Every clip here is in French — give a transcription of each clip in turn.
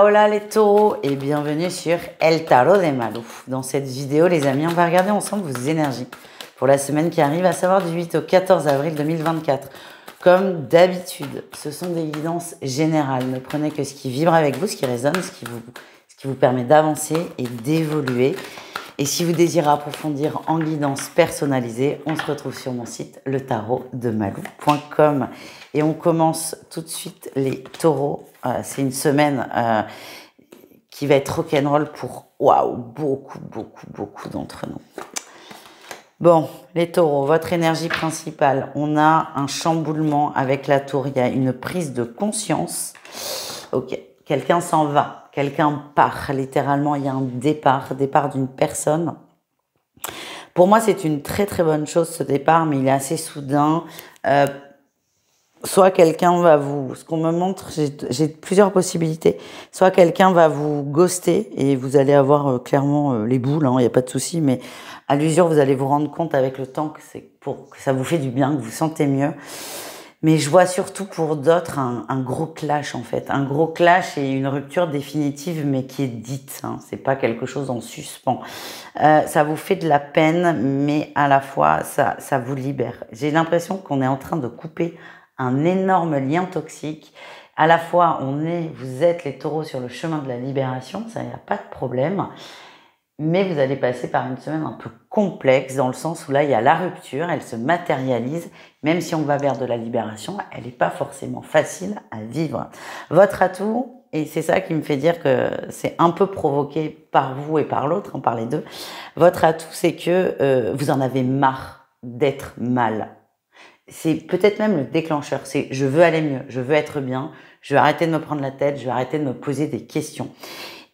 Hola les taureaux et bienvenue sur El Tarot de Malou. Dans cette vidéo les amis, on va regarder ensemble vos énergies pour la semaine qui arrive, à savoir du 8 au 14 avril 2024. Comme d'habitude, ce sont des guidances générales. Ne prenez que ce qui vibre avec vous, ce qui résonne, ce qui vous permet d'avancer et d'évoluer. Et si vous désirez approfondir en guidance personnalisée, on se retrouve sur mon site letarotdemalou.com. Et on commence tout de suite les taureaux. C'est une semaine qui va être rock'n'roll pour beaucoup d'entre nous. Bon, les taureaux, votre énergie principale, on a un chamboulement avec la tour, il y a une prise de conscience. Ok, quelqu'un s'en va, quelqu'un part, littéralement, il y a un départ d'une personne. Pour moi, c'est une très bonne chose ce départ, mais il est assez soudain. Soit quelqu'un va vous... Ce qu'on me montre, j'ai plusieurs possibilités. Soit quelqu'un va vous ghoster et vous allez avoir clairement les boules, il n'y a pas de souci, mais à l'usure, vous allez vous rendre compte avec le temps que ça vous fait du bien, que vous vous sentez mieux. Mais je vois surtout pour d'autres un gros clash en fait. Un gros clash et une rupture définitive, mais qui est dite. C'est pas quelque chose en suspens. Ça vous fait de la peine, mais à la fois, ça vous libère. J'ai l'impression qu'on est en train de couper un énorme lien toxique. À la fois, vous êtes les taureaux sur le chemin de la libération, ça, il n'y a pas de problème. Mais vous allez passer par une semaine un peu complexe, dans le sens où là, il y a la rupture, elle se matérialise. Même si on va vers de la libération, elle n'est pas forcément facile à vivre. Votre atout, et c'est ça qui me fait dire que c'est un peu provoqué par vous et par l'autre, par les deux. Votre atout, c'est que vous en avez marre d'être mal. C'est peut-être même le déclencheur, c'est je veux aller mieux, je veux être bien, je veux arrêter de me prendre la tête, je veux arrêter de me poser des questions.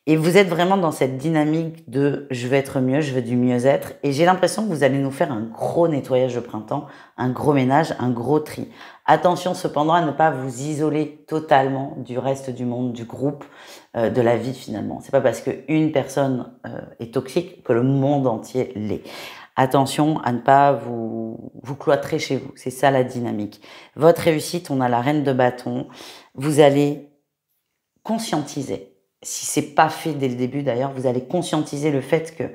Et vous êtes vraiment dans cette dynamique de je veux être mieux, je veux du mieux-être. Et j'ai l'impression que vous allez nous faire un gros nettoyage de printemps, un gros ménage, un gros tri. Attention cependant à ne pas vous isoler totalement du reste du monde, du groupe, de la vie finalement. C'est pas parce qu'une personne est toxique que le monde entier l'est. Attention à ne pas vous cloîtrer chez vous. C'est ça la dynamique. Votre réussite, on a la reine de bâton. Vous allez conscientiser. Si c'est pas fait dès le début d'ailleurs, vous allez conscientiser le fait que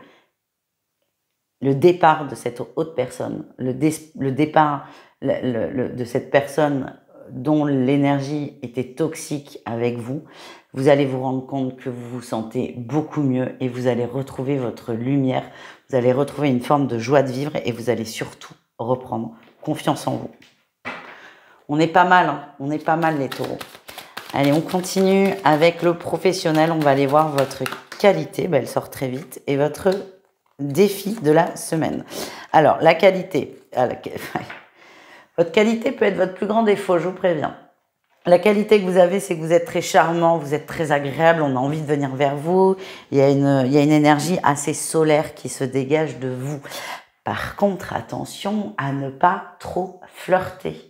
le départ de cette autre personne, le départ de cette personne dont l'énergie était toxique avec vous, vous allez vous rendre compte que vous vous sentez beaucoup mieux et vous allez retrouver votre lumière, vous allez retrouver une forme de joie de vivre et vous allez surtout reprendre confiance en vous. On est pas mal, on est pas mal les taureaux. Allez, on continue avec le professionnel. On va aller voir votre qualité. Elle sort très vite. Et votre défi de la semaine. Alors, la qualité. Votre qualité peut être votre plus grand défaut, je vous préviens. La qualité que vous avez, c'est que vous êtes très charmant, vous êtes très agréable, on a envie de venir vers vous. Il y a une énergie assez solaire qui se dégage de vous. Par contre, attention à ne pas trop flirter.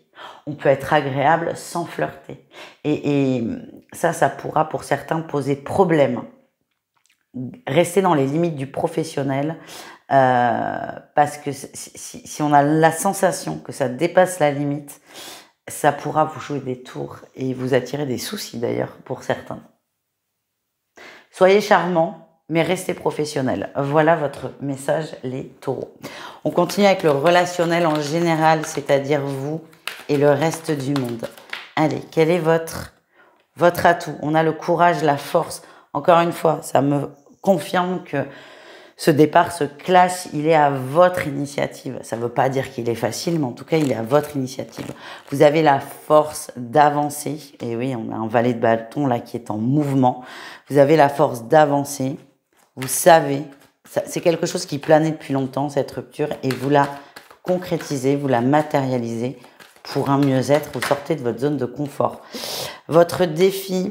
On peut être agréable sans flirter. Et ça pourra pour certains poser problème. Restez dans les limites du professionnel parce que si on a la sensation que ça dépasse la limite, ça pourra vous jouer des tours et vous attirer des soucis d'ailleurs pour certains. Soyez charmant, mais restez professionnel. Voilà votre message les taureaux. On continue avec le relationnel en général, c'est-à-dire vous et le reste du monde. Allez, quel est votre atout? On a le courage, la force. Encore une fois, ça me confirme que ce départ, ce clash, il est à votre initiative. Ça ne veut pas dire qu'il est facile, mais en tout cas, il est à votre initiative. Vous avez la force d'avancer. Et oui, on a un valet de bâton là qui est en mouvement. Vous avez la force d'avancer. Vous savez, c'est quelque chose qui planait depuis longtemps, cette rupture, et vous la concrétisez, vous la matérialisez. Pour un mieux-être, vous sortez de votre zone de confort. Votre défi,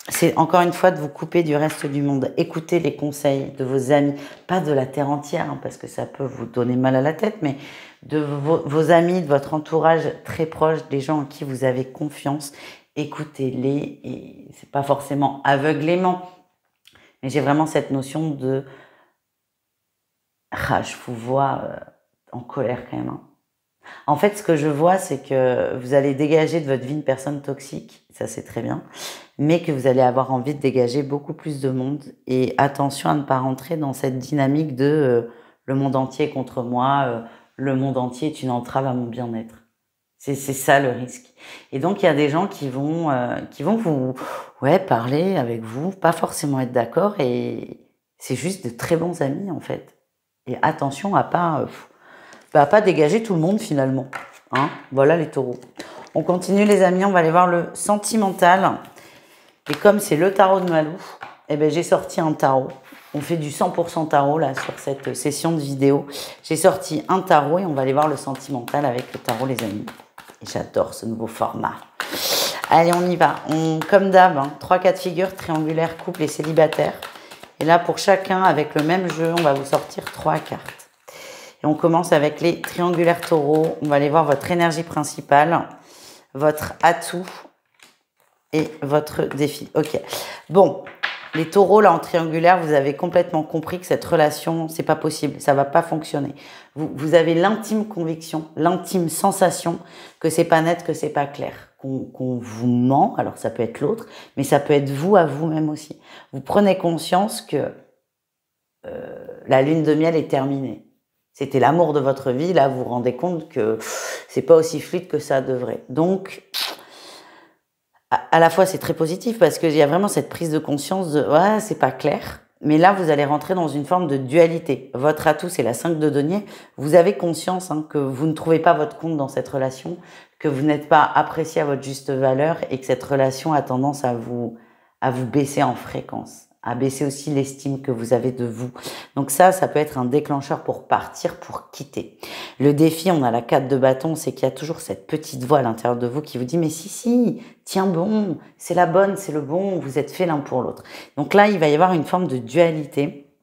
c'est encore une fois de vous couper du reste du monde. Écoutez les conseils de vos amis, pas de la terre entière, parce que ça peut vous donner mal à la tête, mais de vos amis, de votre entourage très proche, des gens en qui vous avez confiance. Écoutez-les, et c'est pas forcément aveuglément, mais j'ai vraiment cette notion de... je vous vois en colère quand même, En fait, ce que je vois, c'est que vous allez dégager de votre vie une personne toxique, ça c'est très bien, mais que vous allez avoir envie de dégager beaucoup plus de monde. Et attention à ne pas rentrer dans cette dynamique de le monde entier contre moi, le monde entier est une entrave à mon bien-être. C'est ça le risque. Et donc il y a des gens qui vont vous parler avec vous, pas forcément être d'accord, et c'est juste de très bons amis en fait. Et attention à pas dégager tout le monde finalement. Hein, voilà les taureaux. On continue les amis, on va aller voir le sentimental. Et comme c'est le tarot de Malou, eh ben, j'ai sorti un tarot. On fait du 100% tarot là sur cette session de vidéo. J'ai sorti un tarot et on va aller voir le sentimental avec le tarot les amis. Et j'adore ce nouveau format. Allez, on y va. Comme d'hab, hein, 3 cas de figure, triangulaire, couple et célibataire. Et là, pour chacun, avec le même jeu, on va vous sortir 3 cartes. Et on commence avec les triangulaires taureaux. On va aller voir votre énergie principale, votre atout et votre défi. Ok. Bon, les taureaux, là, en triangulaire, vous avez complètement compris que cette relation, c'est pas possible. Ça va pas fonctionner. Vous avez l'intime conviction, l'intime sensation que c'est pas net, que c'est pas clair, qu'on vous ment. Alors, ça peut être l'autre, mais ça peut être vous à vous-même aussi. Vous prenez conscience que la lune de miel est terminée. C'était l'amour de votre vie. Là, vous vous rendez compte que c'est pas aussi fluide que ça devrait. Donc, à la fois, c'est très positif parce qu'il y a vraiment cette prise de conscience de « ouais, c'est pas clair ». Mais là, vous allez rentrer dans une forme de dualité. Votre atout, c'est la 5 de denier. Vous avez conscience que vous ne trouvez pas votre compte dans cette relation, que vous n'êtes pas apprécié à votre juste valeur et que cette relation a tendance à vous baisser en fréquence, à baisser aussi l'estime que vous avez de vous. Donc ça peut être un déclencheur pour partir, pour quitter. Le défi, on a la 4 de bâton, c'est qu'il y a toujours cette petite voix à l'intérieur de vous qui vous dit « mais si, tiens bon, c'est la bonne, c'est le bon, vous êtes fait l'un pour l'autre ». Donc là, il va y avoir une forme de dualité,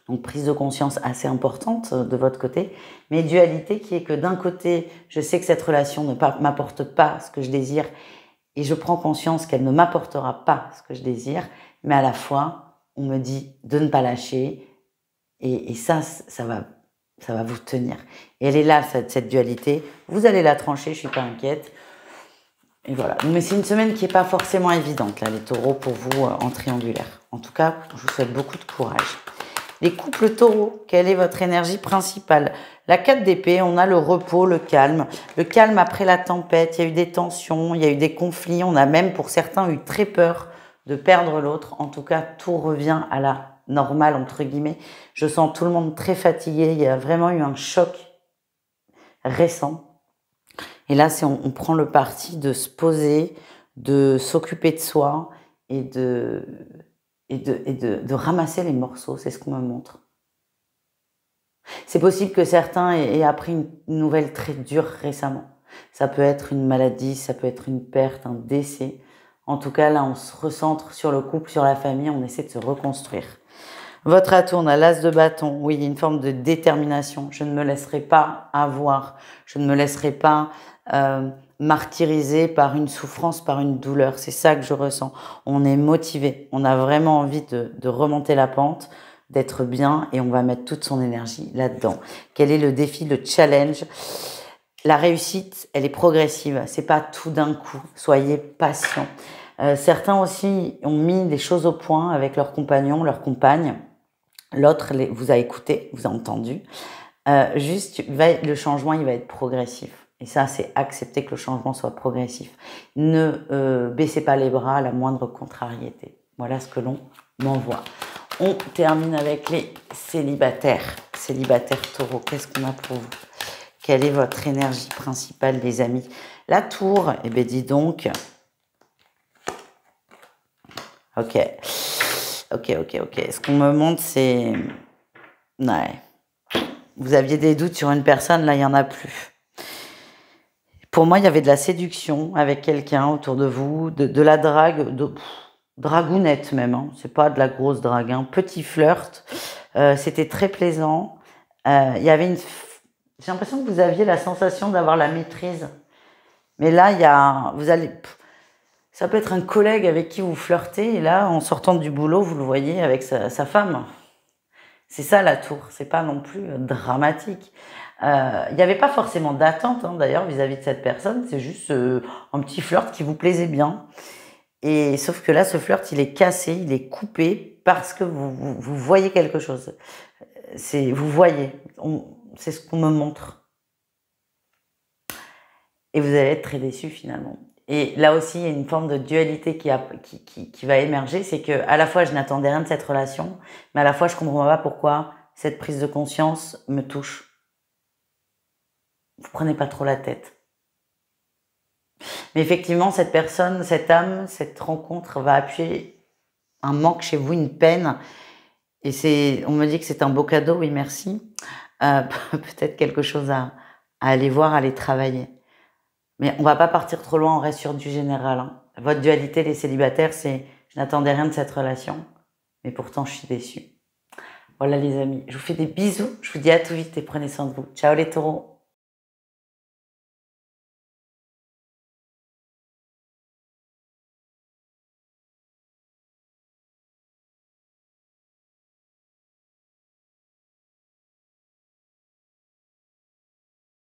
donc prise de conscience assez importante de votre côté, mais dualité qui est que d'un côté, je sais que cette relation ne m'apporte pas ce que je désire et je prends conscience qu'elle ne m'apportera pas ce que je désire, mais à la fois, on me dit de ne pas lâcher et ça va vous tenir. Et elle est là, cette dualité. Vous allez la trancher, je suis pas inquiète. Et voilà. Mais c'est une semaine qui n'est pas forcément évidente, là, les taureaux, pour vous en triangulaire. En tout cas, je vous souhaite beaucoup de courage. Les couples taureaux, quelle est votre énergie principale? La 4 d'épée, on a le repos, le calme. Le calme après la tempête, il y a eu des tensions, il y a eu des conflits. On a même, pour certains, eu très peur de perdre l'autre. En tout cas, tout revient à la normale, entre guillemets. Je sens tout le monde très fatigué. Il y a vraiment eu un choc récent. Et là, on prend le parti de se poser, de s'occuper de soi et de ramasser les morceaux. C'est ce qu'on me montre. C'est possible que certains aient appris une nouvelle très dure récemment. Ça peut être une maladie, ça peut être une perte, un décès. En tout cas, là, on se recentre sur le couple, sur la famille, on essaie de se reconstruire. Votre atout, on a l'as de bâton. Oui, il y a une forme de détermination. Je ne me laisserai pas avoir. Je ne me laisserai pas martyriser par une souffrance, par une douleur. C'est ça que je ressens. On est motivé. On a vraiment envie de remonter la pente, d'être bien et on va mettre toute son énergie là-dedans. Quel est le défi, le challenge? La réussite, elle est progressive. C'est pas tout d'un coup. Soyez patient. Certains aussi ont mis les choses au point avec leur compagnon, leur compagne. L'autre vous a écouté, vous a entendu. Le changement, il va être progressif. Et ça, c'est accepter que le changement soit progressif. Ne baissez pas les bras à la moindre contrariété. Voilà ce que l'on m'envoie. On termine avec les célibataires. Célibataires taureaux, qu'est-ce qu'on a pour vous? Quelle est votre énergie principale, les amis? La tour, eh bien dis donc. Ok. Ce qu'on me montre, c'est... Ouais. Vous aviez des doutes sur une personne, là, il n'y en a plus. Pour moi, il y avait de la séduction avec quelqu'un autour de vous, de la drague, dragounette même. Hein. C'est pas de la grosse drague, hein. Petit flirt. C'était très plaisant. Il y avait j'ai l'impression que vous aviez la sensation d'avoir la maîtrise. Mais là, ça peut être un collègue avec qui vous flirtez, et là, en sortant du boulot, vous le voyez avec sa femme. C'est ça la tour, c'est pas non plus dramatique. Il n'y avait pas forcément d'attente, hein, d'ailleurs, vis-à-vis de cette personne. C'est juste un petit flirt qui vous plaisait bien. Et sauf que là, ce flirt, il est cassé, il est coupé parce que vous voyez quelque chose. Vous voyez. C'est ce qu'on me montre. Et vous allez être très déçu finalement. Et là aussi, il y a une forme de dualité qui va émerger. C'est que à la fois, je n'attendais rien de cette relation, mais à la fois, je comprends pas pourquoi cette prise de conscience me touche. Vous prenez pas trop la tête. Mais effectivement, cette personne, cette âme, cette rencontre va appuyer un manque chez vous, une peine. Et on me dit que c'est un beau cadeau, oui, merci. Peut-être quelque chose à aller voir, à aller travailler. Mais on va pas partir trop loin, on reste sur du général, hein. Votre dualité, les célibataires, c'est je n'attendais rien de cette relation, mais pourtant je suis déçue. Voilà les amis, je vous fais des bisous, je vous dis à tout vite et prenez soin de vous. Ciao les taureaux.